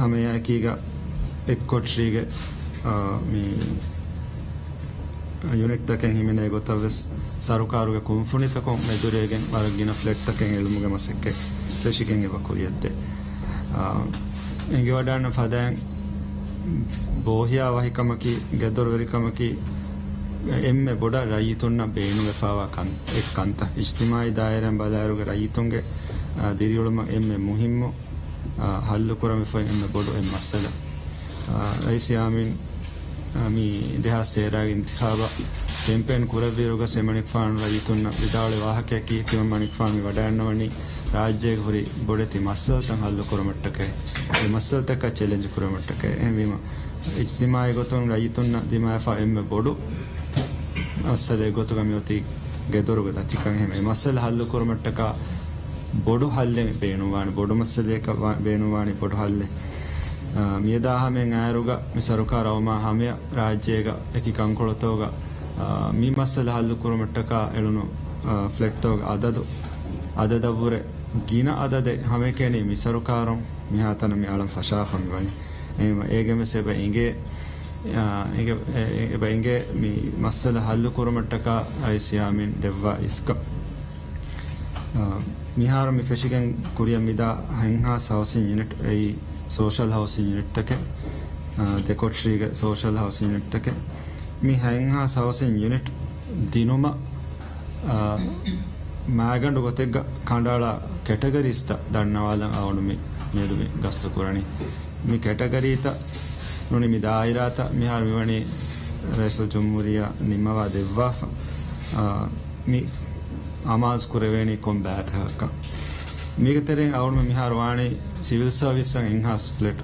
hame akiga ekkotriga mi unit taken himene gotaves sarukaruga konfunita kon meduregen maragina flat taken elumuga masekke feshigen eba kuriyette enge wadana fadan bohya wahikamaki gedor verikamaki emme boda rayitunna beenu vefawa kan ekkanta ijtimai dairan badaruga rayitunge diriyuluma emme muhimmo hallu kurame fa emme bodu em masala aisi amin mi deha sera intikhaba campaign kuraviruga semanik fan rayitunna vidawle wahake ki tima manik fan wadanawani rajye hori bodeti masal tan hallu kuramattake e masal taka challenge kuramattake emima ijtimai gotun rayitunna dima fa emme bodu asale gotuga mioti gedoruga datikan heme masal hallu kuramattaka bodu halle beenuwani bodu masale ka beenuwani bodu halle මියදාහ මෙන් ආරුග මිසරුකාරවම හැම රාජ්‍යයක එකිකන් කොළතෝග මී මස්සල හල්ලු කුරුමට්ටක එළුණු ෆ්ලෙක්ටෝග අදදවුර ගින අදද හැම කෙනේ මිසරුකාරම් මිහාතන මේ අලම් ෆෂාෆම් වනි එම ඒගෙම සෙබ ඉංගේ ඉංගේ මී මස්සල හල්ලු කුරුමට්ටක අයිසියාමින් දෙවවා ඉස්ක මිහාර මි ෆෙෂිගෙන් කුරිය මිදා හංහා සවසින් unit A social housing unit take decotriga social housing unit take mi hangha housing unit dinuma magandu gotega kandala categories ta dannawala awunu mi medumi gastu kurani mi category ta nuni mi dairata mi har miwani raisal jumhuriya nimmawa devwa mi amaz kureveni combat hakka migateren awunu mi har wani civil service and enhanced flat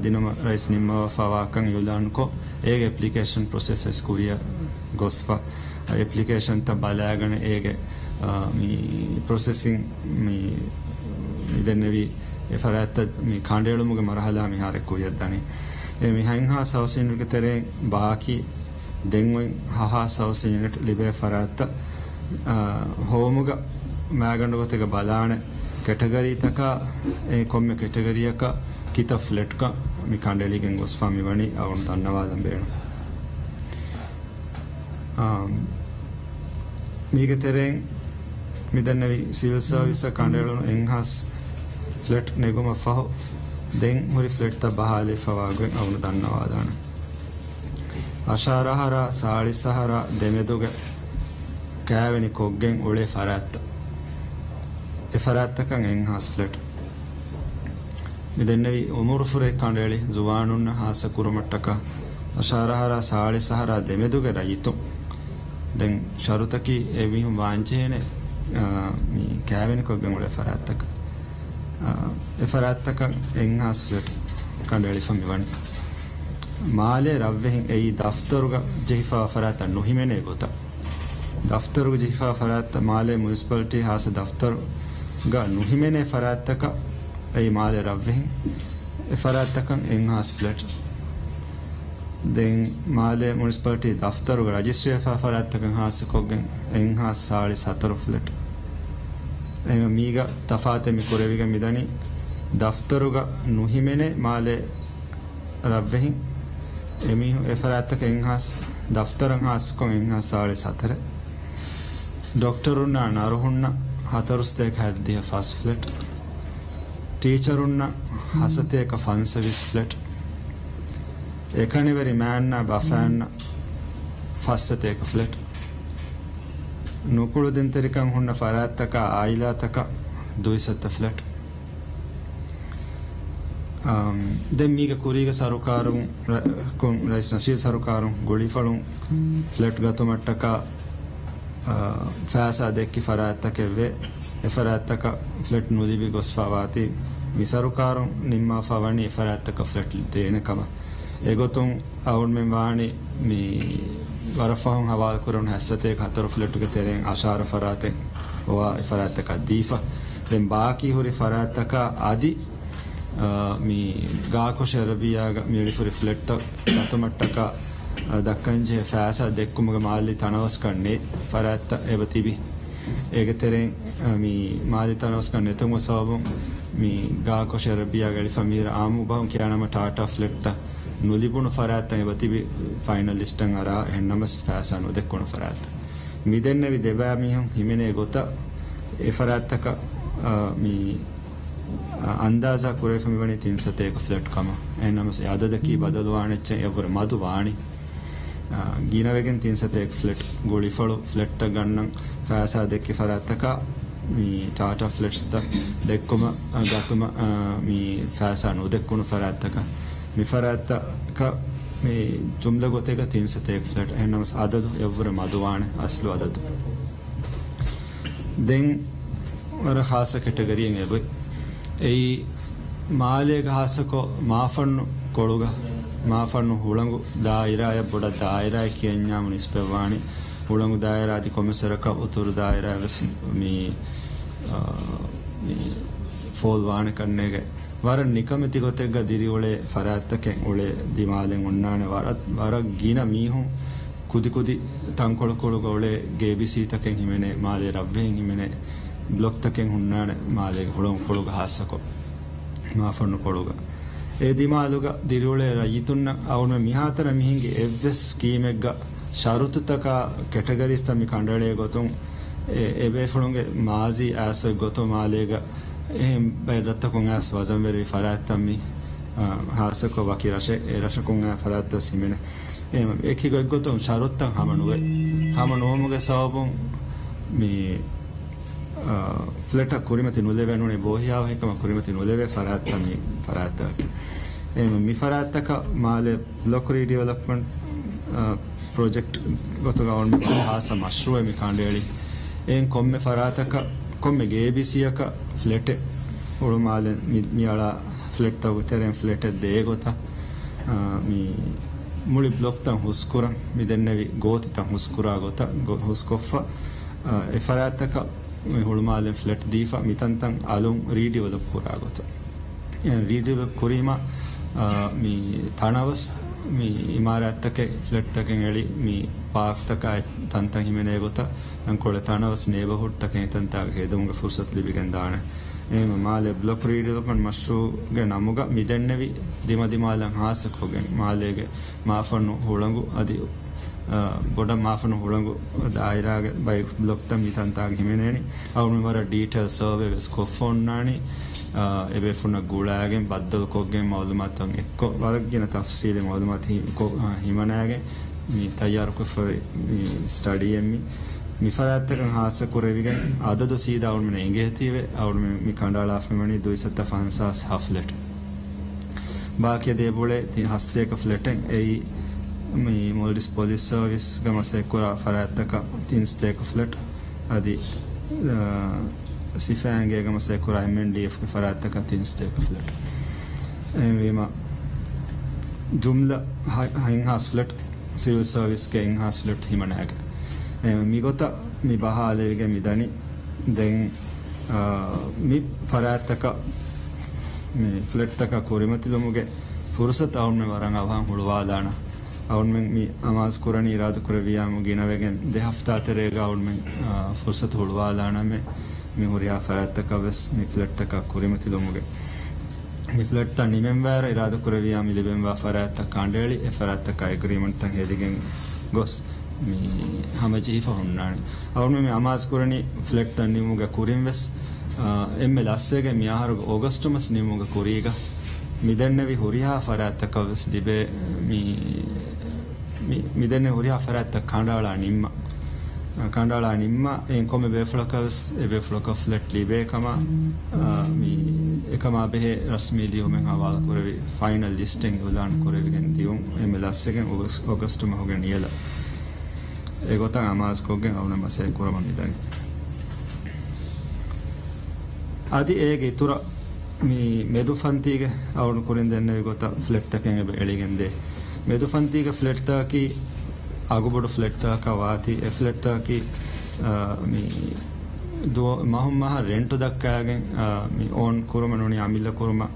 dinama rais nimma fawa kan yulan ko ege application processes kuriya gosfa application ta balagane ege mi processing mi idennevi efarat mi khandelumuge marhala mi hare kuriya dani e mi hangha housing unit tere baaki denwen haha housing unit libe farat homuga magandu gotega balane category taka e komme category ka kita flat ka mi kandeli gen gosfa mi wani awun dannawada beenu mige tereng midannavi civil service kandelu enhance flat neguma faho den hori flat ta bahale fawagen awun dannawada asharahara saali sahara demeduge kæveni koggen ule faratta efaratkan enhance flat midennevi umurfure kandeli zuwanunna hasa kurumattaka asharahara saali sahara demeduge rayitu den sharutaki evihum wanchene mi kæveni koggen ule efaratkan enhance flat kandeli famiwani male ravvehin ei daftaruga jehifa farata nuhimene gota daftaruga jehifa farata male municipality hasa daftar ga nuhimene farattaka ay male ravvehin farattakan enhance flat den male municipality daftaruga register farattakan hasa koggen enhance saali sataru flat ema miga tafate mi koreviga midani daftaruga nuhimene male ravvehin emi farattaka enhance daftaran hasa kon enhance saali satare doctorunna naruhunna hatarusteka haddiya fast flat teacherunna hasateka fun service flat ekaniveri manna bafanna fastateka flat nukulu dentarikan hunna farattaka ailataka duisata flat den miga kuriga sarukarun kon rais nasir sarukarun golifalun flat gatumattaka fasa dekki farattake efarattaka flat nudibi gosfawati misarukarun nimma fawani efarattaka flat denekama egotun awun men wani mi warafahun hawal kurun hassate hataru flat ge teren ashara farate owa efarattaka difa den baaki hori farattaka adi mi gaako sharabiya mi fori flat datumattaka dakkanje fasa dekkumga malli tanawas kanne faratta ebatibi ege tereng mi malitanos kan netumo sabum mi ga ko sharbiya gali famira amu bahun kiyanama tata flat ta nulibunu farata e batibi finalist an ara hennamas tasanu dekkonu farata mi denne vi deba mi hon himene gota e farata ka mi अंदाजा कुरे फमिवनी 301 flat कमा एनमस यादद की बदलवाने चे ever मधुवाणी गीनवेगन 301 flat गोली फळो flat त गन्नं fossa देक्की फरातका मी Tata flats त देक्कुम गातुम मी fossa no देक्कुनु फरातका मी फरातका मी जुमला गोतेगा 301 flat एनमस आदद ever मधुवाणे असलो आदद देन वर खास कैटेगरी है भाई ei malega hasako maafannu koluga maafannu hulangu daira ya boda daira kenya municipality hulangu daira adi komisaraka uturu daira mi fol wane kannege waran nikamiti gotega diri ole farattaken ole dimalen onnane war gina mihu kudi tankolu koluga ole gbc taken himene male rabben himene block taken hunnane maale holon koluga hasako maafannu koluga e dimaluga dirule rayitunna awun mihatana mihinge evs schemegga sharututaka categories tami kandale gotun ebe fulunge maazi as goto maalega em baydattakun as wazanveri farattami hasako wakirashe erashakun faratta simene em ekigo gotun sharuttan hamanuwe sabun mi flat कुरिमति नुलेवे नुने बोहिया है कम कुरिमति नुलेवे फराता की मी फराता का माले ब्लॉक रीडेवलपमेंट प्रोजेक्ट गोतो गवर्नमेंट हासा मशरूअ मी कांडेली एन कोम्मे फराता का कोम्मे गेबीसी का फ्लैट उड़ माले मियाला फ्लैट ता उतेरे फ्लैट दे गोता मी मुली ब्लॉक ता हुस्कुरा मी देन्नेवी गोति ता हुस्कुरा गोता हुस्कोफा ए फराता का ಹುಳುಮಾಲೆ ಫ್ಲೆಟ್ ದೀಫ ಮಿತಂತಂ ಅಲುಂ ರೀಡೆವಲಪ್ ಕುರಾಗೋತ ರೀಡೆವಲಪ್ ಕುರಿಮಾ ಮಿ ಥಾಣವಸ್ ಮಿ ಇಮಾರತ್ತಕ್ಕೆ ಫ್ಲೆಟ್ ತಕೆ ಹೇಳಿ ಮಿ ಪಾಕ್ ತಕ ತಂತ ಹಿಮೆನೆ ಗೊತ್ತ ನಂಕೊಳೆ ಥಾಣವಸ್ ನೇಬರ್ಹುಡ್ ತಕೆ ತಂತ ಹೇದಮುಗ ಫುರ್ಸತ್ ಲಿಬಿಗೆನ್ ದಾಣ ಏಮ ಮಾಲೆ ಬ್ಲಾಕ್ ರೀಡೆವಲಪ್ಮೆಂಟ್ ಮಶ್ರೂಗೆ ನಮುಗ ಮಿದೆನ್ನೆವಿ ದಿಮದಿಮಾಲಂ ಹಾಸಕ್ ಹೋಗೆನ್ ಮಾಲೆಗೆ ಮಾಫನ್ನು ಹುಳಂಗು ಅದಿ ಬೊಡ ಮಾಫನು ಹುಳಂಗು ದಾಯಿರಾಗೆ ಬೈ ಬ್ಲಾಕ್ ತಂ ಮಿತಂತಾಗ ಹಿಮೆನೇನಿ ಅವನು ವರ ಡೀಟೇಲ್ ಸರ್ವೆ ವೆಸ್ ಕೊಫೊನ್ನಾನಿ ಎಬೆ ಫುನ ಗುಳಾಗೆ ಬದ್ದಲು ಕೊಗ್ಗೆ ಮಾಲೂಮಾತಂ ಎಕ್ಕೊ ವರಗಿನ ತಫ್ಸೀಲ್ ಮಾಲೂಮಾತ್ ಹಿಮನಾಗೆ ಮಿ ತಯಾರು ಕೊಫೆ ಮಿ ಸ್ಟಡಿ ಎಮ್ಮಿ ಮಿ ಫರಾತ್ತಕ ಹಾಸ ಕುರೆವಿಗೆ ಅದದು ಸೀದಾ ಅವನು ಮನೆ ಇಂಗೆ ಹತಿವೆ ಅವನು ಮಿ ಕಂಡಾಳಾ ಫೆಮನಿ ದುಯಿಸತ್ತ ಫಹನ್ಸಾಸ್ ಹಫ್ಲೆಟ್ ಬಾಕಿಯ ದೇಬುಳೆ ಹಸ್ತೇಕ ಫ್ಲೆಟೆನ್ ಎಯಿ mi Maldives police service gama sekura farattaka tinsteka flat adi sifange gama sekura MNDF farattaka tinsteka flat emima jumla hinghas flat civil service ke hinghas flat himanaga mi gota mi bahalege mi dani den mi farattaka mi flat taka kurimati lomuge fursat awne waranga awan hulwadana awun men mi amaz kurani iradu kuraviyamu ginavegen de hafta terega awun men fursat hulwalana me mi huriya farattaka ves mi flattaka kurimati lomuge mi flatta nimemwara iradu kuraviyam libemwa faratta kandeli e farattaka agreement tan hedigen gos mi hamaji fa hunnani awun men mi amaz kurani flatta nimuge kurim ves emme lassege mi aharu augustumas nimuge kuriga midennevi huriha farattaka ves libe midenne huriha faratta kandala nimma en komme beflokas e befloka flat libe kama mi ekama behe rasmi liumen hawala kurevi final listing ulan kurevi gen dium emelassegen august ma hogen yela egotan amas kogen awna mase kurama midani adi ege itura mi medufantige awun kurin denne gota flat taken ebe eligende medufantige flat ta ki agubodu flat ta ka wati e flat ta ki mi do mahumma rent dakkagen mi on kurumanuni amilla kuruma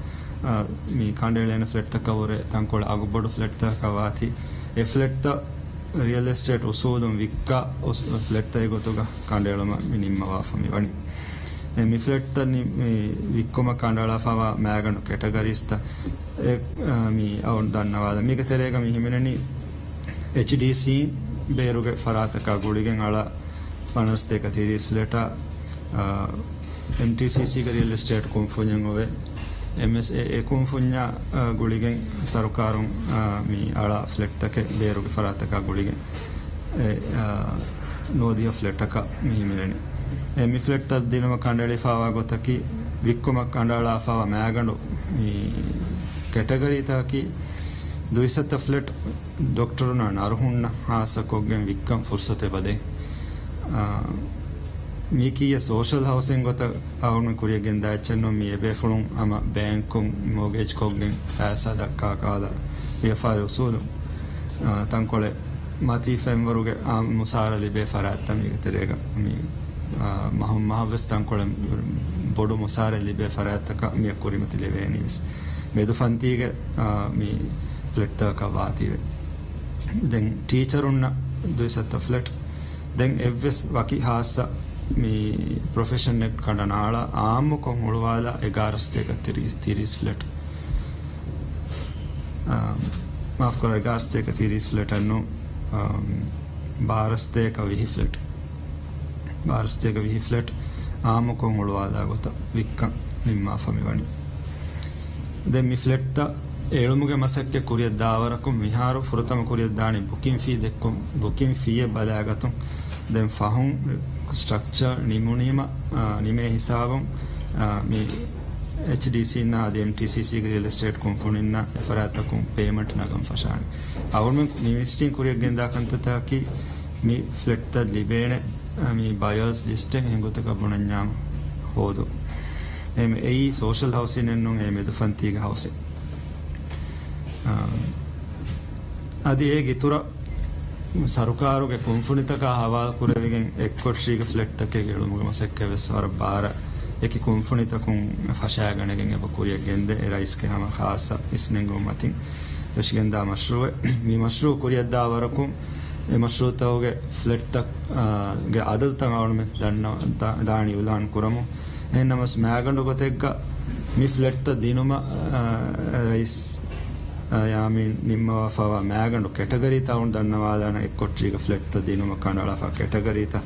mi kandelena flat ta ka wore tankola agubodu flat ta ka wati e flat ta real estate ಉಸೂದು ವಿಕ್ಕ flat ತೈಗೊತುಗ ಕಾಂಡೇಳಮ ನಿಮ್ಮ ವಾಫಮಿ ವಣಿ ಮಿ ಫ್ಲೆಟ್ ನಿ ವಿಕ್ಕುಮ ಕಾಂಡಾಳ ಫವ ಮ್ಯಾಗಂಡು ಕ್ಯಾಟಗರೀಸ್ತ ಮಿ ಅವನ್ ದನ್ನವಾದ ಮಿಗ ತೆರೆಗ ಮಿ ಹಿಮೆನನಿ HDC ಬೇರುಗೆ ಫರಾತಕ ಗುಳಿಗೆ ಅಳ ಪನರ್ಸ್ತೇಕ ಥೀರೀಸ್ ಫ್ಲೆಟ MTCC ಗೆ ರಿಯಲ್ ಎಸ್ಟೇಟ್ ಕುಂಫುಂಜಂಗೊವೆ MSA ಕುಂಫುಂಜ ಗುಳಿಗೆ ಸರ್ಕಾರಂ ಮಿ ಅಳ ಫ್ಲೆಟ್ ತಕೆ ಬೇರುಗೆ ಫರಾತಕ ಗುಳಿಗೆ ನೋದಿಯ ಫ್ಲೆಟಕ ಮಿ ಹಿಮೆನನಿ ಮಿ ಫ್ಲೆಟ್ ತಬ್ದಿನಮ ಕಂಡಳಿ ಫಾವಾ ಗೊತ್ತಕಿ ವಿಕ್ಕುಮ ಕಂಡಾಳ ಫಾವಾ ಮ್ಯಾಗಂಡು ಈ ಕ್ಯಾಟಗರಿ ತಾಕಿ ದುಯಿಸತ್ತ ಫ್ಲೆಟ್ ಡಾಕ್ಟರ್ನ ನರಹುಣ್ಣ ಹಾಸಕೊಗ್ಗೆ ವಿಕ್ಕಂ ಫುರ್ಸತೆ ಬದೆ ಮೀಕಿಯ ಸೋಷಲ್ ಹೌಸಿಂಗ್ ಗೊತ್ತ ಅವನ ಕುರಿಯಗೆಂದ ಚೆನ್ನು ಮಿ ಎಬೆ ಫುಳುಂ ಅಮ ಬ್ಯಾಂಕು ಮೋಗೇಜ್ ಕೊಗ್ಗೆ ಆಸ ದಕ್ಕಾ ಕಾದ ಎಫಾರ್ ಉಸೂಲು ತಂಕೊಳೆ ಮತಿ ಫೆಂವರುಗೆ ಆ ಮುಸಾರಲಿ ಬೇಫರಾತ್ತ ಮೀಗ ತೆರೆಗ ಮೀ ಮಹವ್ಯಸ್ ತಂಕೊಳೆ ಬೊಡು ಮುಸಾರಲಿ ಬೇಫರಾತ್ತಕ ಮೀ ಕುರಿಮತಿ ಲೆವೇನಿವಿಸ್ ಮೇದು ಫಂತಿಗೆ ಮೀ ಫ್ಲೆಟ್ ತಕ ವಾತಿವೆ ದೆನ್ ಟೀಚರುನ್ನ ದುಯಿಸತ್ತ ಫ್ಲೆಟ್ ದೆನ್ ಎವ್ವೆಸ್ ವಕಿ ಹಾಸ ಮೀ ಪ್ರೊಫೆಷನ್ ನೆಟ್ ಕಂಡ ನಾಳ ಆಮುಕೊಂ ಉಳುವಾಲ ಎಗಾರಸ್ತೇಗ ತಿರೀಸ್ ಫ್ಲೆಟ್ ಮಾಫ್ ಕರೋ ಎಗಾರಸ್ತೇಗ ತಿರೀಸ್ ಫ್ಲೆಟ್ ಅನ್ನು ಬಾರಸ್ತೇಕ ವಿಹಿ ಫ್ಲೆಟ್ ಬಾರಸ್ತೇಗ ವಿಹಿ ಫ್ಲೆಟ್ ಆಮುಕೊಂ ಉಳುವಾದ ಗೊತ್ತ ವಿಕ್ಕ ನಿಮ್ಮ ಫಮಿವಣಿ ದೆನ್ ಮಿ ಫ್ಲೆಟ್ ತ ಏಳುಮುಗೆ ಮಸಕ್ಕೆ ಕುರಿಯದ್ದಾವರಕು ಮಿಹಾರು ಫುರತಮ ಕುರಿಯದ್ದಾಣಿ ಬುಕಿಂಗ್ ಫೀ ದೆಕ್ಕು ಬುಕಿಂಗ್ ಫೀಯೆ ಬಲಾಗತು ದೆನ್ ಫಹುಂ ಸ್ಟ್ರಕ್ಚರ್ ನಿಮುನಿಮ ನಿಮೆ ಹಿಸಾಬಂ ಮಿ HDC ನ ಅದು MTCC ರಿಯಲ್ ಎಸ್ಟೇಟ್ ಕುಂಫುಣಿನ ಎಫರಾತಕು ಪೇಮೆಂಟ್ ನಗಂ ಫಶಾಣಿ ಅವನು ಮಿ ಮಿಸ್ಟಿಂಗ್ ಕುರಿಯಗೆಂದಾಕಂತತಾಕಿ ಮಿ ಫ್ಲೆಟ್ ತ ಲಿಬೇಣೆ ಮಿ ಬಯರ್ಸ್ ಲಿಸ್ಟ್ ಹೆಂಗೊತಕ ಬುಣನ್ಯಾಮ ಹೋದು ಎಮೆ ಈ ಸೋಷಲ್ ಹೌಸಿಂಗ್ ಎನ್ನು ಎಮೆದು ಫಂತಿಗೆ ಹೌಸಿಂಗ್ ಅದು ಹೇಗೆ ತುರ ಸರ್ಕಾರಗೆ ಕುಂಫುಣಿತಕ ಹವಾ ಕುರವಿಗೆ ಎಕ್ಕೊಟ್ಶೀಗೆ ಫ್ಲೆಟ್ ತಕ್ಕೆ ಹೇಳುಮುಗ ಮಸಕ್ಕೆ ವೆಸ್ವರ ಬಾರ ಏಕೆ ಕುಂಫುಣಿತಕು ಫಶಾಗಣೆಗೆ ಎಬ ಕುರಿಯಗೆಂದೆ ರೈಸ್ಗೆ ಹಮ ಖಾಸ ಇಸ್ನೆಂಗು ಮತಿ ಫಶಗೆಂದ ಮಶ್ರೂವೆ ಮಿ ಮಶ್ರೂ ಕುರಿಯದ್ದಾವರಕು ಎ ಮಶ್ರೂ ತವಗೆ ಫ್ಲೆಟ್ ತಕ್ ಗೆ ಅದಲ್ ತಂಗಾವಣ ದಣ್ಣ ದಾಣಿ ಉಲಾನ್ ಕುರಮು ಎನ್ನಮಸ್ ಮ್ಯಾಗಂಡು ಗೊತೆಗ್ಗ ಮಿ ಫ್ಲೆಟ್ ತ ದಿನುಮ ರೈಸ್ ಯಾಮೀನ್ ನಿಮ್ಮ ಫವ ಮ್ಯಾಗಂಡು ಕ್ಯಾಟಗರಿ ತಗೊಂಡು ದಣ್ಣವಾದನ ಎಕ್ಕೊಟ್ರೀಗ ಫ್ಲೆಟ್ ತ ದಿನುಮ ಕಂಡಳ ಫ ಕ್ಯಾಟಗರಿ ತ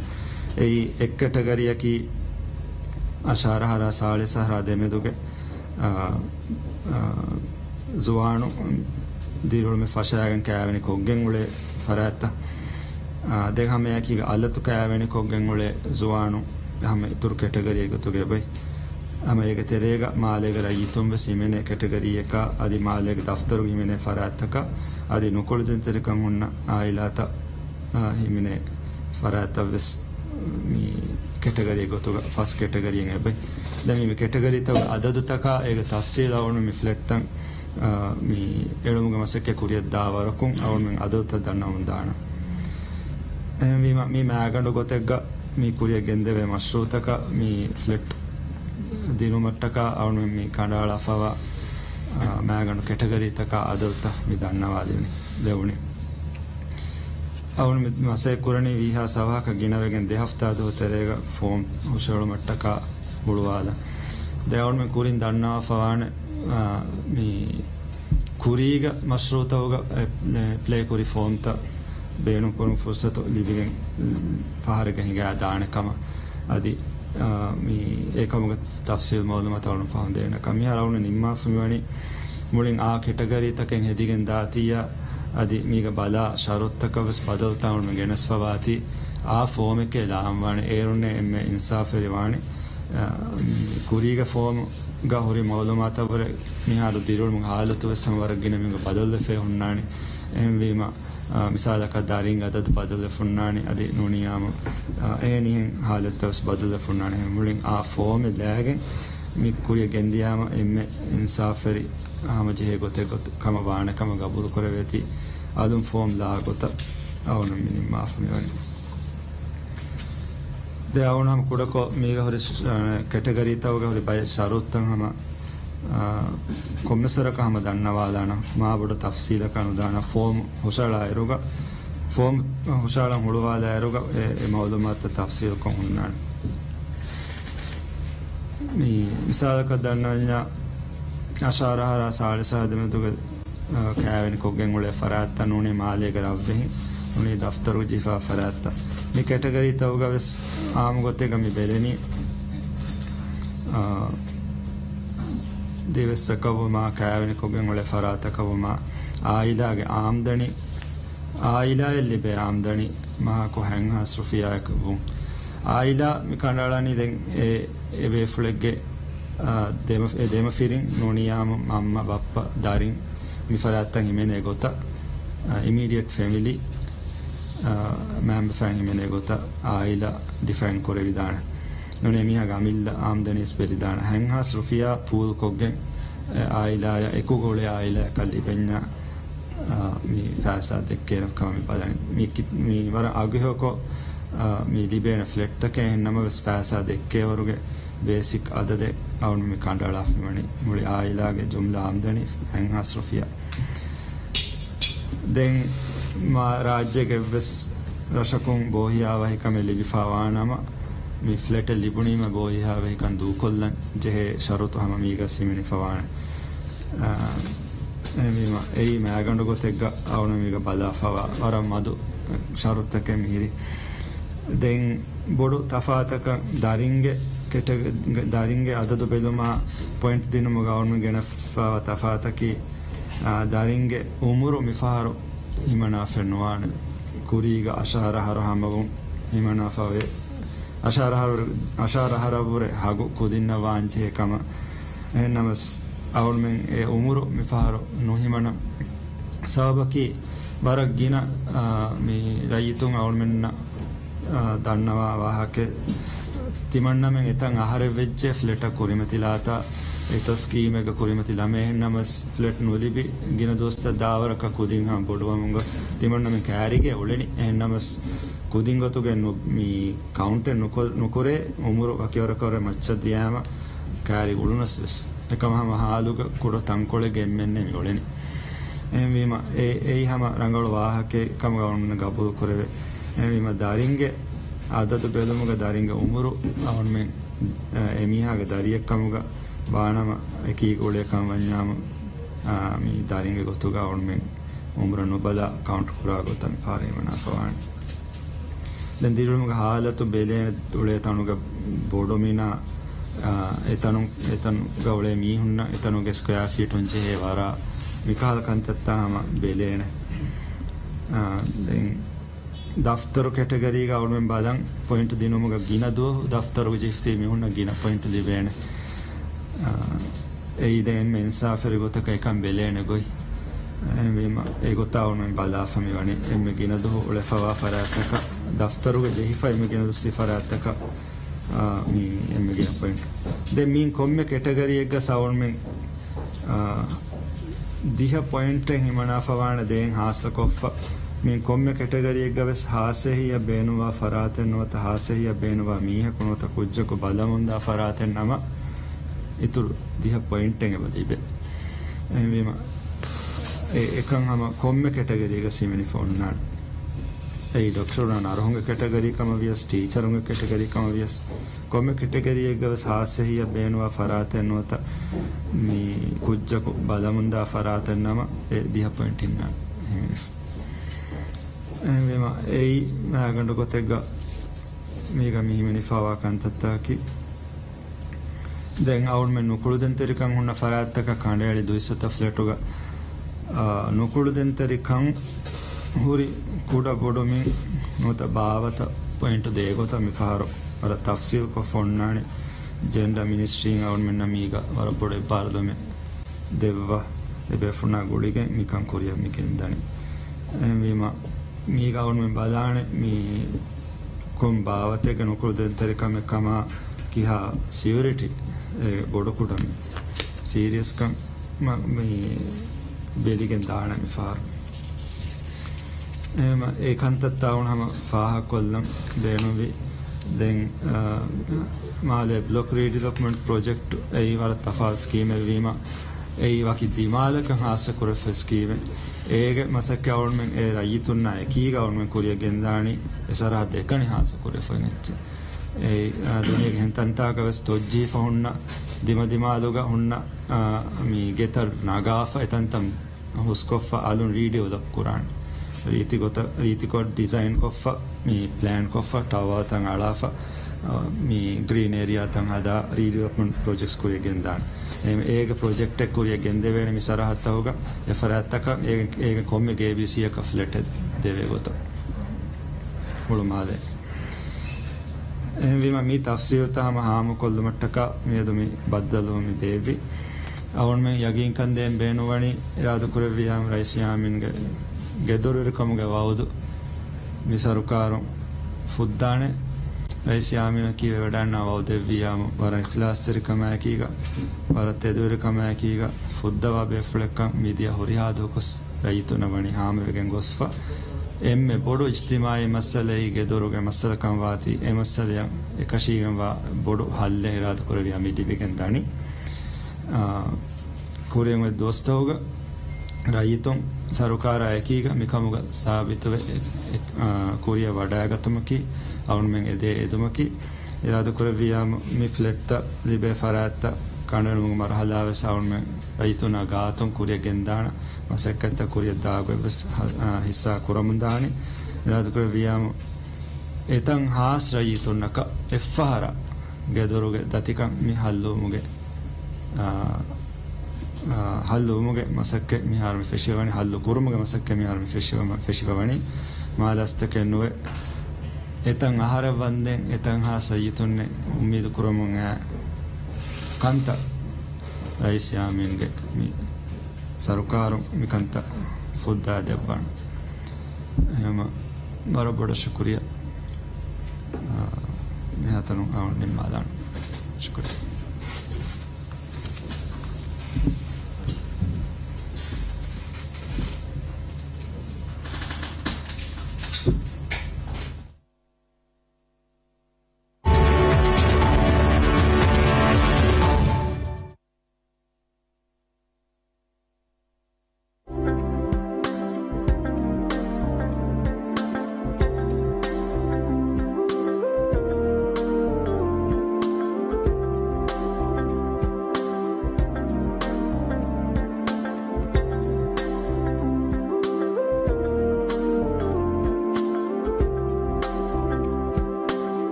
ಈ ಎಕ್ ಕ್ಯಾಟಗರಿಯಕಿ ಅಶಾರಹರ ಸಾಳೆ ಸಹರ ದೆಮೆದುಗೆ ಜುವಾಣು ದಿರುಳ್ಮೆ ಫಶಾಗನ್ ಕ್ಯಾವೆನಿ ಕೊಗ್ಗೆಂಗುಳೆ ಫರಾತ್ತ ದೆ ಹಮೆ ಯಾಕೀಗ ಅಲ್ಲತು ಕ್ಯಾವೆನಿ ಕೊಗ್ಗೆಂಗುಳೆ ಜುವಾಣು ಹಮೆ ತುರ್ ಕ್ಯಾಟಗರಿ ಗೊತ್ತುಗೆ ಬೈ ಹಮೆ ಈಗ ತೆರೆಗ ಮಾಲೆಗ ರೈ ತುಂಬೆ ಸಿಮೆನೆ ಕ್ಯಾಟಗರಿ ಏಕ ಅದಿ ಮಾಲೆಗ ದಫ್ತರು ಹಿಮೆನೆ ಫರಾತ್ತಕ ಅದಿ ನುಕೊಳಿದ ತೆರೆಕಂ ಹುಣ್ಣ ಆಯಿಲಾತ ಹಿಮೆನೆ ಫರಾತ್ತ ವೆಸ್ ಮೀ ಕ್ಯಾಟಗರಿ ಗೊತ್ತುಗ ಫಸ್ಟ್ ಕ್ಯಾಟಗರಿ ಎಂಗೆ ಬೈ ದಮಿ ಮಿ ಕ್ಯಾಟಗರಿ ತವ ಅದದು ತಕ ಈಗ ತಫ್ಸೀಲ್ ಅವನು ಮಿ ಫ್ಲೆಟ್ ತಂ ಮಿ ಎಳುಮುಗ ಮಸಕ್ಕೆ ಕುರಿಯದ್ದಾವರಕು ಅವನು ಅದದು ತ ದಣ್ಣ ಒಂದಾಣ ಮಿ ಮ್ಯಾಗಂಡು ಗೊತ್ತೆಗ್ಗ ಮಿ ಕುರಿಯಗೆಂದೆವೆ ಮಶ್ರೂತಕ ಮಿ ಫ್ಲೆಟ್ ದಿನು ಮಟ್ಟಕ ಅವನು ಮಿ ಕಂಡಾಳ ಫವ ಮ್ಯಾಗಂಡು ಕ್ಯಾಟಗರಿ ತಕ ಅದರ್ತ ಮಿ ದಣ್ಣವಾದಿನಿ ದೇವಣಿ ಅವನು ಮಸೆ ಕುರಣಿ ವಿಹಾ ಸವಾಕ ಗಿನವೆಗೆನ್ ದೇಹಫ್ತಾದು ತೆರೆಗ ಫೋಮ್ ಹುಷಳು ಮಟ್ಟಕ ಉಳುವಾದ ದೇವಣ ಮಿ ಕುರಿನ್ ದಣ್ಣವ ಫವಾಣೆ ಮಿ ಕುರೀಗ ಮಶ್ರೂತವುಗ ಪ್ಲೇ ಕುರಿ ಫೋಮ್ ತ ಬೇಣು ಕುರು ಫುರ್ಸತು ಲಿಬಿಗೆನ್ ಫಹರಗ ಹಿಂಗ ದಾಣಕಮ ಅದಿ ಮಿ ಏಕಮುಗ ತಫ್ಸೀಲ್ ಮಾಲೂಮಾತ್ ಅವನು ಫೌಂಡೇನ ಕಮ್ಮಿ ಹರವನು ನಿಮ್ಮ ಫಿಮಣಿ ಮುಳಿನ್ ಆ ಕ್ಯಾಟಗರಿ ತಕೆನ್ ಹೆದಿಗೆನ್ ದಾತಿಯ ಅದಿ ಮೀಗ ಬಲ ಶರತ್ತಕವಸ್ ಬದಲ್ತಾ ಅವನು ಗೆನಸ್ ಫವಾತಿ ಆ ಫೋಮಕ್ಕೆ ಲಾಂವಾಣಿ ಏರುಣ್ಣೆ ಎಮ್ಮೆ ಇನ್ಸಾಫರಿ ವಾಣಿ ಕುರಿಗ ಫೋಮ್ ಗ ಹುರಿ ಮಾಲೂಮಾತ್ ಅವರೆ ನಿಹಾರು ದಿರುಳು ಮುಗ ಹಾಲತು ಸಂವರ್ಗಿನ ಮೀಗ ಬದಲ್ಲೆ ಫೆ ಹುಣ್ಣಾಣಿ ಎಂ ವೀಮ ಮಿಸಾಲಕ ದಾರಿಂಗ್ ಅದದ್ ಬದಲ್ಲೆ ಫುಣ್ಣಾಣಿ ಅದಿ ನುಣಿಯಾಮ ಏನಿಹೆಂ ಹಾಲತ್ತವಸ್ ಬದಲ್ಲೆ ಫುಣ್ಣಾಣಿ ಮುಳಿನ್ ಆ ಫೋಮ್ ಲಾಗೆ ಮಿ ಕುರಿಯ ಗೆಂದಿಯಾಮ ಎಮ್ಮೆ ಇನ್ಸಾಫರಿ ಆಮ ಜೆಹೆ ಗೊತ್ತೆ ಗೊತ್ತು ಕಮ ಬಾಣ ಕಮ ಗಬುಲು ಕೊರವೇತಿ ಅದಂ ಫೋಮ್ ಲಾ ಗೊತ್ತ ಅವನು ಮಿನಿ ಮಾಫ್ ಮಿವನಿ ದೆ ಅವನು ಹಮ ಕುಡಕೋ ಮೀಗ ಹೊರಿ ಕ್ಯಾಟಗರಿ ತವಗ ಹೊರಿ ಬಯ ಶರುತ್ತಂ ಹಮ ಕೊಮ್ಮೆಸರಕ ಹಮ ದಣ್ಣವಾದಾಣ ಮಾ ಬುಡ ತಫ್ಸೀಲಕ ಅನುದಾಣ ಫೋಮ್ ಹುಸಳ ಇರುಗ فوم هشارا هلوا دايروغا معلومات تفصيل كون هنان مثال كدرنا أشارها سالسة دمتوغ كاين كوجين ولا فرات نوني مالي غرافه نوني دفتر وجيفا فرات مي كاتيجوري توغا بس عام غوتيغا مي بيلني ديوس كوما كاين كوجين ولا فرات كوما آيلاගේ ආම්දණි ආයිලා එල්ලි බේ ආම්දණි මහා කොහෙන් හස්රුෆියාක වුන් ආයිලා මිකණ්ඩාලනි දැන් ඒ බේෆුලෙක්ගේ දෙම ෆිරින් නෝනියාම මම්මා බප්පා දාරින් මිෆරාත්තන් හිමෙනේ ගොත ඉමීඩියට් ෆැමිලි මෑම් ෆෑන් හිමෙනේ ගොත ආයිලා ඩිෆයින් කොරේ විදාන නෝනේ මිහා ගමිල්ල ආම්දණි ස්පෙලි දාන හෙන් හස්රුෆියා පූල් කොග්ගෙන් ආයිලා එකු ගෝලේ ආයිලා කල්ලි පෙන්නා mi fasa dekkena kama mi padani mi wara agihoko mi libena flat take nama ves fasa dekke waruge basic adade awun mi kandala mani muli ailage jumla amdani hen hasrufia den ma rajyege ves rashakun bohiya wahi kame libifawanama mi flat libuni ma bohiya wahi kan du kollan jehe sharutu hama mi ga simini fawana එමෙම ඒ මෑගඬ ගොතෙක් අවුන මේක බලාෆවා වර මදු ශරුත්තක මිහිරි දෙන් බොඩු තෆාතක දරින්ගේ කෙට දරින්ගේ අදදු බෙලුමා point දිනම ගවුන ගෙනස්වා තෆාතකි දරින්ගේ උමුරු මිෆාරු හිමනා ෆෙන්වාන කුරීග අශාරහර හමවුන් හිමනා ෆවේ අශාරහර හගු කුදින්න වාංචේ කම එනමස් awul men e umuru mi faharo nuhimana sabaki barak gina mi rayitun awul menna dannawa wahake timanna men etan ahare vejje fleta kurimatilata etas scheme ga kurimatila me namas flet nulibi gina dosta dawaraka kudin ha bodwa mungas timanna men carige uleni namas kudin gotuge mi counter nukore umuru akiyara kore macha diyama carige ulunas එකම මහාලුක කුඩ තංකොලේ ගෙම්මෙන්නේ මිොලෙනි එමෙම ඒ හැම රංගවල වාහකේ කම ගවන්න ගබුල් කරවේ එමෙම දාරින්ගේ ආදතු බෙලමුග දාරින්ගේ උමුරු අවන්මෙන් එමිහාගේ දාරියක් කමුග බානම එකී ගෝලේ කම වඤ්ඤාම මි දාරින්ගේ ගොතුග අවන්මෙන් උමුරු නොබලා count කරා ගොතන් පාරේමන පවාන දැන් දිරුමුග හාලතු බෙලේන උලේ තනුග බෝඩොමිනා එතනු ගවලේ මීහුන්න එතනුගේ square feat උන්චේ වරා මිකාල කන්තත්තාම බෙලේන දැන් දෆ්තර කැටගරි ගවුන්මෙන් බදන් පොයින්ට් දිනුමුග ගින දුව දෆ්තර ජිෆ්ති මිහුන්න ගින පොයින්ට් ලිබේන ඒ දැන් මෙන්සාෆරි ගොතක එකම් බෙලේන ගොයි එමෙම ඒ ගොතාවුන්මෙන් බලාෆමි වනි එම්මෙ ගින දුව උලෆවා ෆරාතක දෆ්තරුගේ ජෙහිෆයි මෙ ගින දුව සිෆරාතක mi emmege point de min komme category ekga sound men diha point himana fawana den hasakoffa min komme category ekga ves hasehiya beenuwa faraten nota hasehiya beenuwa miha kunota kujjako balamunda faraten nama itur diha point enge badibe emema ekan hama komme category ekga simeni phone na ei doctor na arhunga category kama vias teacher unga category kama vias komme category ekgas hasehiya beenuwa faraten nota mi kujjaku balamunda faraten nama e diha point inna himif emema ei nagandu gotega mega mi himeni fawa kantatta ki den awul men nukulu terikan hunna farattaka kandeli duisata fletoga nukulu terikan huri kuda bodomi nota bavata point degota mi faharo ara tafsil ko fonnani gender ministry awun menna miga wara bode parlame devva ebe funa gulige mi kan koriya mi kendani emima miga awun men badane mi kom bavate ke nokul den terikam kama kiha severity bodo kudam serious kam mi beligen dana mi faharo ඒකන්තත්තාවුනහම ෆාහ කොල්ලම් දේනුවි දැන් මාලේ block රීඩෙවලොප්මන්ට් project ඒ වල තෆාල් scheme එවීම ei waki dimalaka hasa kurefes kiven ege masakka awmen e rayitunna ekiga awmen kuriya gendani esara dekani hasa kurefenech ei dunia hentanta ka wes tojji fahunna dimaluga hunna mi getar nagafa etantam huskoffa alun video da quran riti ko design koffa mi plan koffa tawa tan alafa mi green area tan hada redevelopment projects kuriya gendan ege project ek kuriya gende vene mi sarahatta hoga e farattaka ege komme gbc ka flat deve gota mulu male vima mi tafsil ta ma ham kollu mattaka mi dumi baddalu mi devi awon me yagin kan den beenuwani iradu kureviyam raisiyamin gedoru kamuge wawdu mi sarukarum fuddane raisiyamin kiwe wadanna wawdeviyam wara ikhlas terikama kiga wara tedur kama kiga fuddawa be flekka media horihadu kos rayituna wani hamegen gosfa emme bodu ijtimai masalai gedoruge masala kamwati e masala ekashigam wa bodu halle iradu kureviyam midibegen dani Korean with Dostoga, Rayitum, Sarukara Ekiga, Mikamuga Sabitove, Korea Vadagatumaki, Aunmeng Ede Edumaki, Irada Korea Mifletta, Libe Farata, Kananum Marhala, Soundmeng, Rayituna Gatum, Korea Gendana, Masakata Korea Dagwebs, Hissa Kuramundani, Irada Korea Etang Has Rayitunaka, Efara, Gedoruge, Datika Mihalu Muge. Hallu muge masakke mihar mi feshivani hallu kurumuge masakke mihar mi feshivani malastake nuwe etang ahara vanden etang ha sayitunne ummidu kurumunga kanta raisyaminge mi sarukarum mi kanta fudda debban ema baraboda shukriya mehatanu awun nimmadan shukriya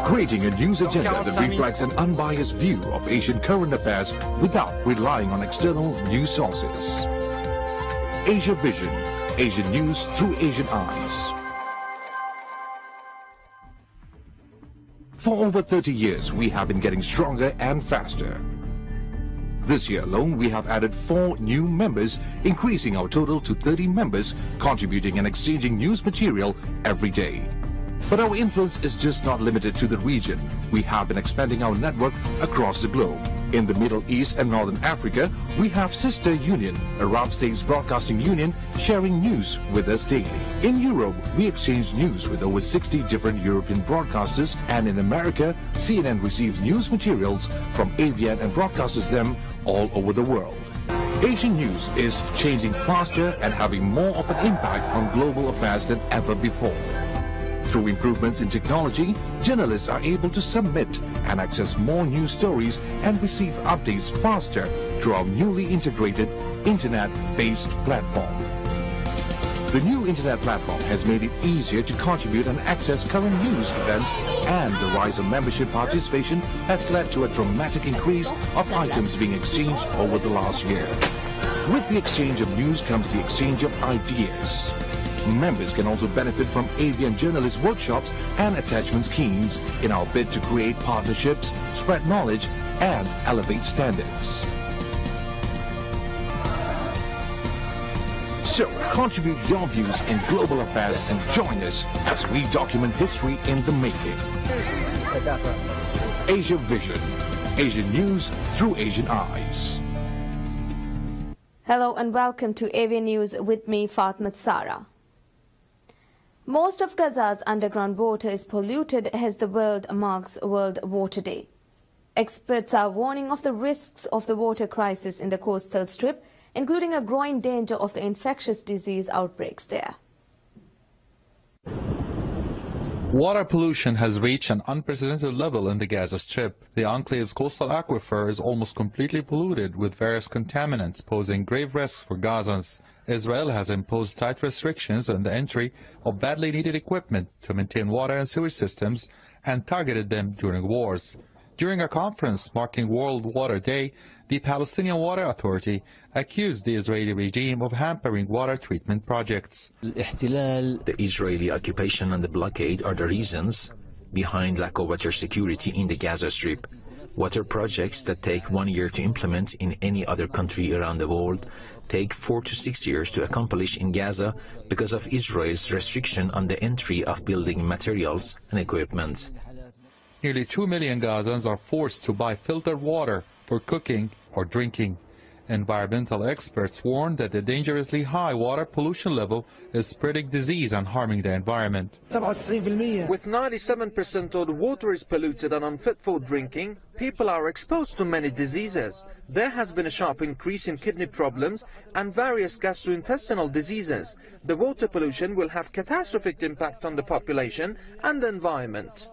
Creating a news agenda that reflects an unbiased view of Asian current affairs without relying on external news sources. Asia Vision, Asian news through Asian eyes. For over 30 years, we have been getting stronger and faster. This year alone, we have added 4 new members, increasing our total to 30 members, contributing and exchanging news material every day. But our influence is just not limited to the region. We have been expanding our network across the globe. In the Middle East and Northern Africa, we have Sister Union, Arab States Broadcasting Union, sharing news with us daily. In Europe, we exchange news with over 60 different European broadcasters, and in America, CNN receives news materials from AVN and broadcasts them all over the world. Asian news is changing faster and having more of an impact on global affairs than ever before. Through improvements in technology, journalists are able to submit and access more news stories and receive updates faster through our newly integrated internet-based platform. The new internet platform has made it easier to contribute and access current news events, and the rise of membership participation has led to a dramatic increase of items being exchanged over the last year. With the exchange of news comes the exchange of ideas. Members can also benefit from AVN journalist workshops and attachment schemes in our bid to create partnerships, spread knowledge, and elevate standards. So contribute your views in global affairs and join us as we document history in the making. Asia Vision. Asian news through Asian eyes. Hello and welcome to AV News with me, Fatma Sara. Most of Gaza's underground water is polluted as the world marks World Water Day. Experts are warning of the risks of the water crisis in the coastal strip, including a growing danger of the infectious disease outbreaks there. Water pollution has reached an unprecedented level in the Gaza Strip. The enclave's coastal aquifer is almost completely polluted with various contaminants posing grave risks for Gazans. Israel has imposed tight restrictions on the entry of badly needed equipment to maintain water and sewage systems and targeted them during wars. During a conference marking World Water Day, the Palestinian Water Authority accused the Israeli regime of hampering water treatment projects. The Israeli occupation and the blockade are the reasons behind lack of water security in the Gaza Strip. Water projects that take 1 year to implement in any other country around the world take 4 to 6 years to accomplish in Gaza because of Israel's restriction on the entry of building materials and equipment. Nearly 2 million Gazans are forced to buy filtered water for cooking or drinking. Environmental experts warn that the dangerously high water pollution level is spreading disease and harming the environment. With 97% of the water is polluted and unfit for drinking, people are exposed to many diseases. There has been a sharp increase in kidney problems and various gastrointestinal diseases. The water pollution will have catastrophic impact on the population and the environment.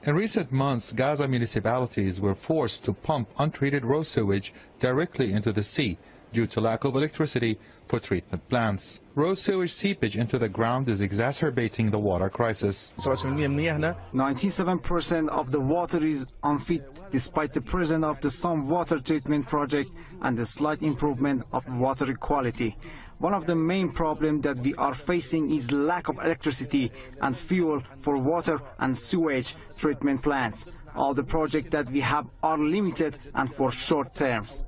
In recent months, Gaza municipalities were forced to pump untreated raw sewage directly into the sea due to lack of electricity for treatment plants. Raw sewage seepage into the ground is exacerbating the water crisis. 97% of the water is unfit despite the presence of the some water treatment project and the slight improvement of water quality. One of the main problems that we are facing is lack of electricity and fuel for water and sewage treatment plants. All the projects that we have are limited and for short terms.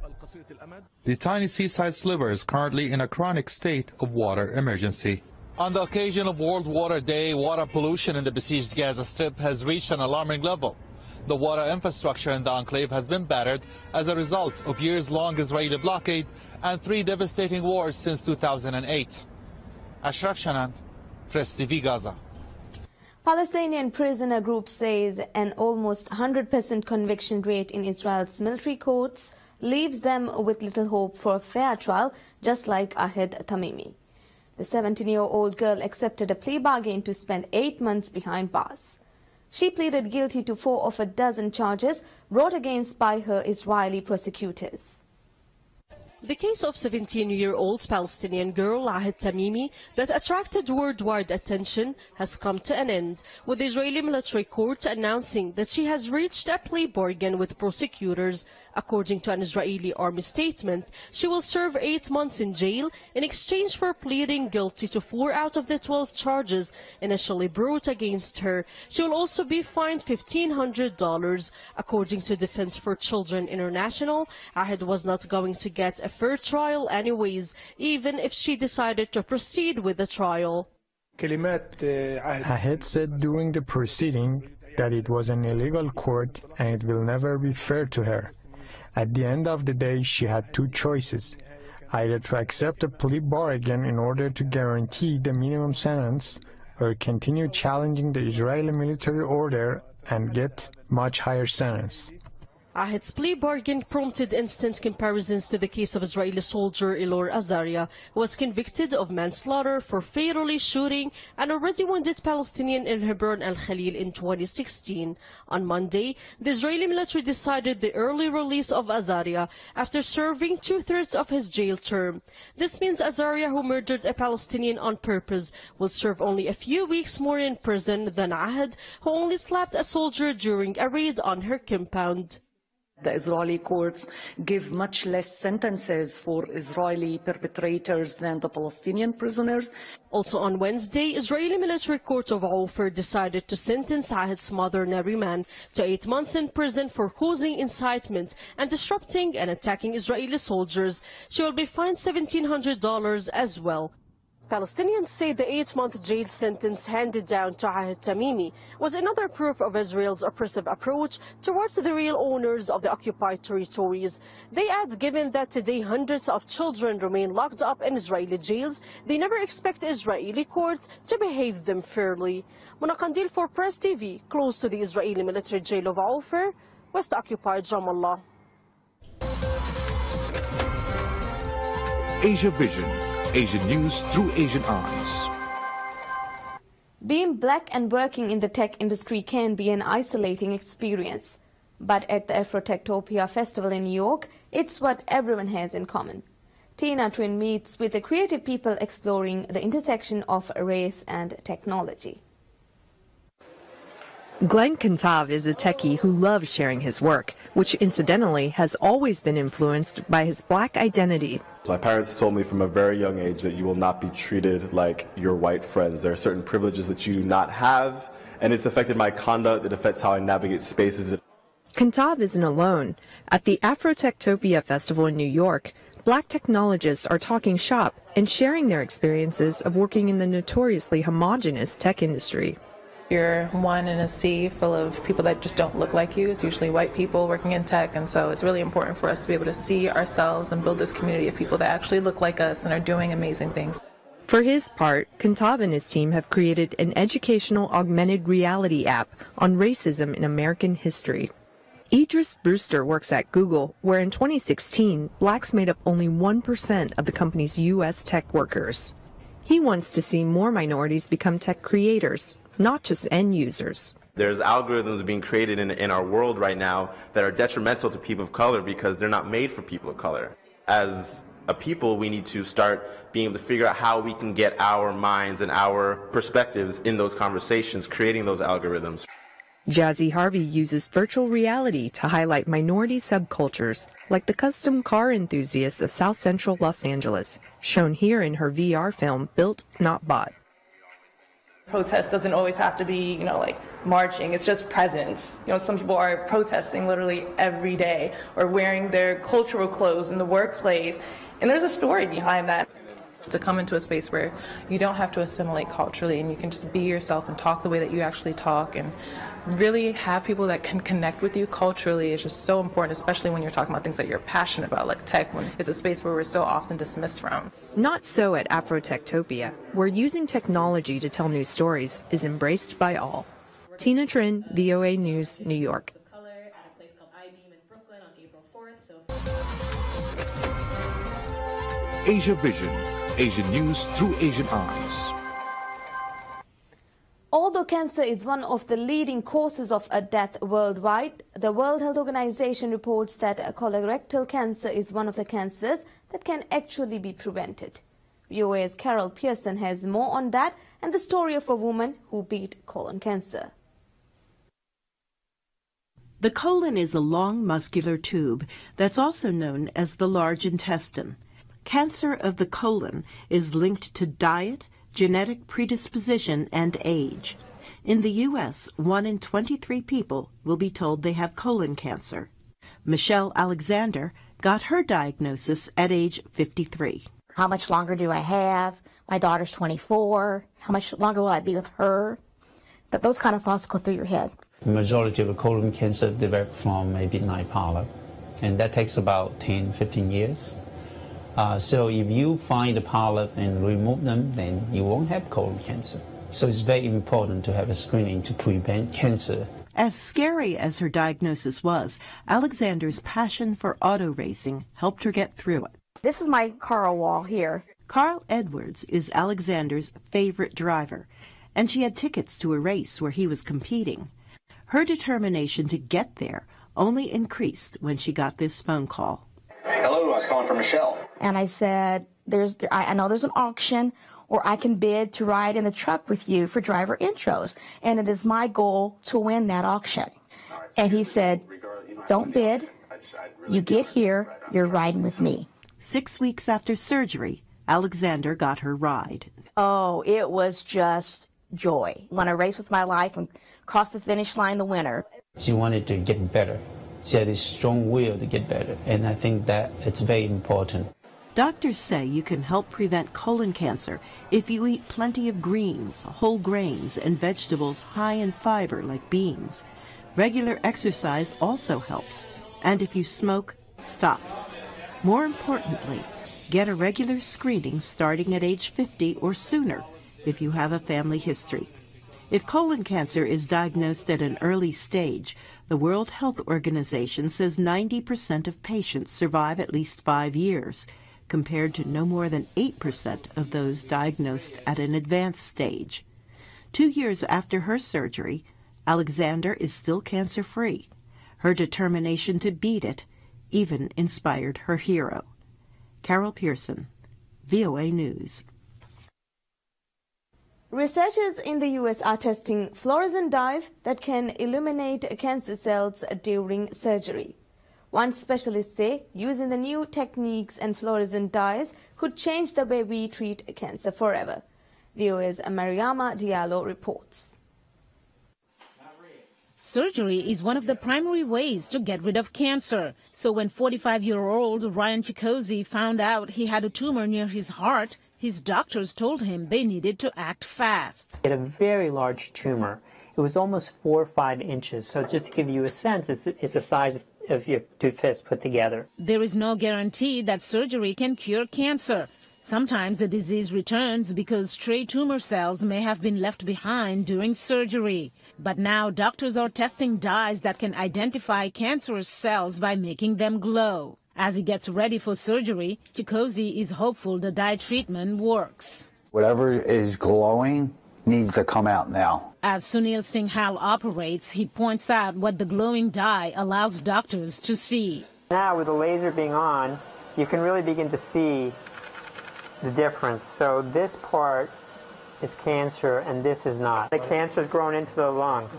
The tiny seaside sliver is currently in a chronic state of water emergency. On the occasion of World Water Day, water pollution in the besieged Gaza Strip has reached an alarming level. The water infrastructure in the enclave has been battered as a result of years-long Israeli blockade and 3 devastating wars since 2008. Ashraf Shanan, Press TV Gaza. Palestinian prisoner group says an almost 100% conviction rate in Israel's military courts leaves them with little hope for a fair trial, just like Ahed Tamimi. The 17-year-old girl accepted a plea bargain to spend 8 months behind bars. She pleaded guilty to 4 of a dozen charges brought against by her Israeli prosecutors. The case of 17-year-old Palestinian girl Ahed Tamimi that attracted worldwide attention has come to an end, with the Israeli military court announcing that she has reached a plea bargain with prosecutors. According to an Israeli army statement, she will serve 8 months in jail in exchange for pleading guilty to 4 out of the 12 charges initially brought against her. She will also be fined $1,500. According to Defense for Children International, Ahed was not going to get a fair trial anyways, even if she decided to proceed with the trial. Ahed said during the proceeding that it was an illegal court and it will never be fair to her. At the end of the day, she had 2 choices, either to accept a plea bargain in order to guarantee the minimum sentence, or continue challenging the Israeli military order and get much higher sentence. Ahed's plea bargain prompted instant comparisons to the case of Israeli soldier Elor Azaria, who was convicted of manslaughter for fatally shooting an already wounded Palestinian in Hebron al-Khalil in 2016. On Monday, the Israeli military decided the early release of Azaria after serving 2/3 of his jail term. This means Azaria, who murdered a Palestinian on purpose, will serve only a few weeks more in prison than Ahed, who only slapped a soldier during a raid on her compound. The Israeli courts give much less sentences for Israeli perpetrators than the Palestinian prisoners. Also on Wednesday, Israeli military court of Ofer decided to sentence Ahed's mother Nariman to 8 months in prison for causing incitement and disrupting and attacking Israeli soldiers. She will be fined $1,700 as well. Palestinians say the 8-month jail sentence handed down to Ahed Tamimi was another proof of Israel's oppressive approach towards the real owners of the occupied territories. They add, given that today hundreds of children remain locked up in Israeli jails, they never expect Israeli courts to behave them fairly. Mona Kandil for Press TV, close to the Israeli military jail of Ofer, West-occupied Ramallah. Asia Vision. Asian news through Asian eyes. Being black and working in the tech industry can be an isolating experience. But at the Afrotectopia Festival in New York, it's what everyone has in common. Tina Trin meets with the creative people exploring the intersection of race and technology. Glenn Kantav is a techie who loves sharing his work, which incidentally has always been influenced by his black identity. My parents told me from a very young age that you will not be treated like your white friends. There are certain privileges that you do not have, and it's affected my conduct. It affects how I navigate spaces. Kantav isn't alone. At the Afrotectopia Festival in New York, black technologists are talking shop and sharing their experiences of working in the notoriously homogenous tech industry. You're one in a sea full of people that just don't look like you. It's usually white people working in tech, and so it's really important for us to be able to see ourselves and build this community of people that actually look like us and are doing amazing things. For his part, Kantav and his team have created an educational augmented reality app on racism in American history. Idris Brewster works at Google, where in 2016, blacks made up only 1% of the company's U.S. tech workers. He wants to see more minorities become tech creators, not just end users. There's algorithms being created in our world right now that are detrimental to people of color because they're not made for people of color. As a people, we need to start being able to figure out how we can get our minds and our perspectives in those conversations, creating those algorithms. Jazzy Harvey uses virtual reality to highlight minority subcultures, like the custom car enthusiasts of South Central Los Angeles, shown here in her VR film, Built, Not Bought. Protest doesn't always have to be, like marching. It's just presence. Some people are protesting literally every day or wearing their cultural clothes in the workplace. And there's a story behind that. To come into a space where you don't have to assimilate culturally and you can just be yourself and talk the way that you actually talk and really have people that can connect with you culturally is just so important, especially when you're talking about things that you're passionate about, like tech, when it's a space where we're so often dismissed from. Not so at Afrotectopia, where using technology to tell new stories is embraced by all. Tina Trin, VOA News, New York. Asia Vision. Asian news through Asian eyes. Although cancer is one of the leading causes of death worldwide, the World Health Organization reports that colorectal cancer is one of the cancers that can actually be prevented. VOA's Carol Pearson has more on that and the story of a woman who beat colon cancer. The colon is a long muscular tube that's also known as the large intestine. Cancer of the colon is linked to diet, genetic predisposition, and age. In the U.S., 1 in 23 people will be told they have colon cancer. Michelle Alexander got her diagnosis at age 53. How much longer do I have? My daughter's 24. How much longer will I be with her? But those kind of thoughts go through your head. The majority of colon cancer develop from a benign polyp, and that takes about 10-15 years. So if you find the polyp and remove them, then you won't have colon cancer. So it's very important to have a screening to prevent cancer. As scary as her diagnosis was, Alexander's passion for auto racing helped her get through it. This is my car wall here. Carl Edwards is Alexander's favorite driver, and she had tickets to a race where he was competing. Her determination to get there only increased when she got this phone call. Hello, I was calling for Michelle. And I said, I know there's an auction, or I can bid to ride in the truck with you for driver intros, and it is my goal to win that auction. And he said, don't bid, You get here, you're riding with me. 6 weeks after surgery, Alexander got her ride. Oh, it was just joy. Want to race with my life and cross the finish line the winner. She wanted to get better. She had this strong will to get better, and I think that it's very important. Doctors say you can help prevent colon cancer if you eat plenty of greens, whole grains, and vegetables high in fiber like beans. Regular exercise also helps, and if you smoke, stop. More importantly, get a regular screening starting at age 50 or sooner if you have a family history. If colon cancer is diagnosed at an early stage, the World Health Organization says 90% of patients survive at least 5 years, compared to no more than 8% of those diagnosed at an advanced stage. 2 years after her surgery, Alexander is still cancer-free. Her determination to beat it even inspired her hero. Carol Pearson, VOA News. Researchers in the US are testing fluorescent dyes that can illuminate cancer cells during surgery. One specialist say using the new techniques and fluorescent dyes could change the way we treat cancer forever. VOA's Mariama Diallo reports. Surgery is one of the primary ways to get rid of cancer. So when 45-year-old Ryan Chikosi found out he had a tumor near his heart, his doctors told him they needed to act fast. He had a very large tumor. It was almost 4 or 5 inches. So just to give you a sense, it's the size of your two fists put together. There is no guarantee that surgery can cure cancer. Sometimes the disease returns because stray tumor cells may have been left behind during surgery. But now doctors are testing dyes that can identify cancerous cells by making them glow. As he gets ready for surgery, Chikosi is hopeful the dye treatment works. Whatever is glowing needs to come out now. As Sunil Singhal operates, he points out what the glowing dye allows doctors to see. Now with the laser being on, you can really begin to see the difference. So this part is cancer and this is not. The cancer is grown into the lung.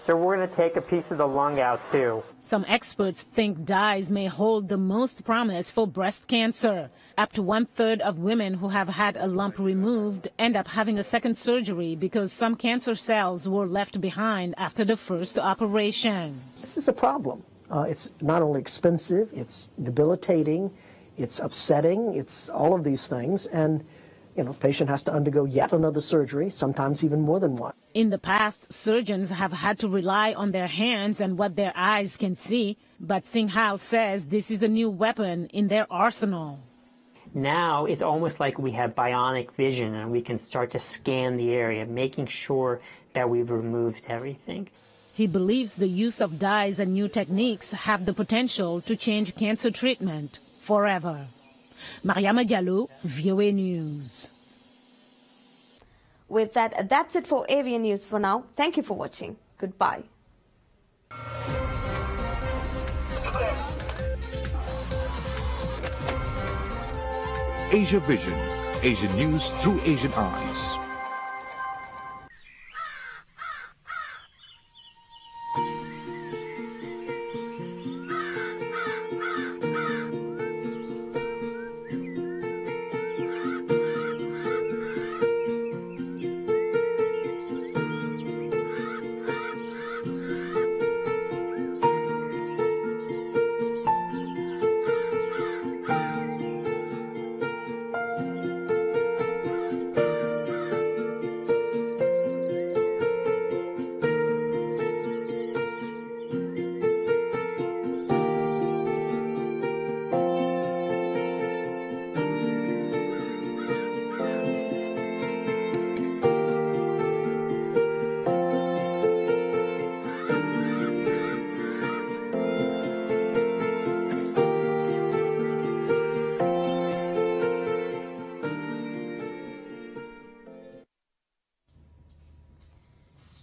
So we're going to take a piece of the lung out too. Some experts think dyes may hold the most promise for breast cancer. Up to 1/3 of women who have had a lump removed end up having a second surgery because some cancer cells were left behind after the first operation. This is a problem. It's not only expensive, it's debilitating, it's upsetting, it's all of these things. And patient has to undergo yet another surgery, sometimes even more than one. In the past, surgeons have had to rely on their hands and what their eyes can see, but Singhal says this is a new weapon in their arsenal. Now it's almost like we have bionic vision and we can start to scan the area, making sure that we've removed everything. He believes the use of dyes and new techniques have the potential to change cancer treatment forever. Mariama Diallo, VOA News. With that, that's it for AVN News for now. Thank you for watching. Goodbye. Asia Vision, Asian news through Asian eyes.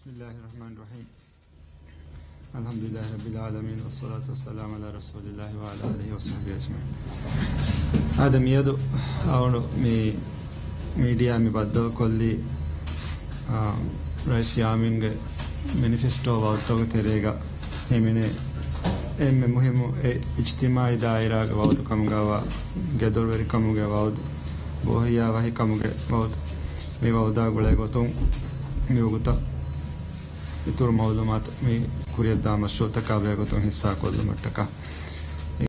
Bismillahirrahmanirrahim. Alhamdulillah Rabbil Alamin wa salatu wa salam ala Rasulillahi wa ala alihi wa sahbihi ajma'in. Adam yadu awnu mi media mi baddal kolli Rais Yaminge manifesto vautoga terega hemine එම්මෙ මුහිමු ඉජ්තිමායි දායිරාගේ වවුදු කමුගාවා ගෙදොල් වෙරි කමුගේ වවුදු බොහියා වහි කමුගේ වවුදු මේ වවුදා ගොලේ ගොතුන් මියුගත ඉතුරු මවුදු මාත මේ කුරියද්දා මෂෝතකා වේ ගොතුන් හිස්සා කොල්ල මට්ටක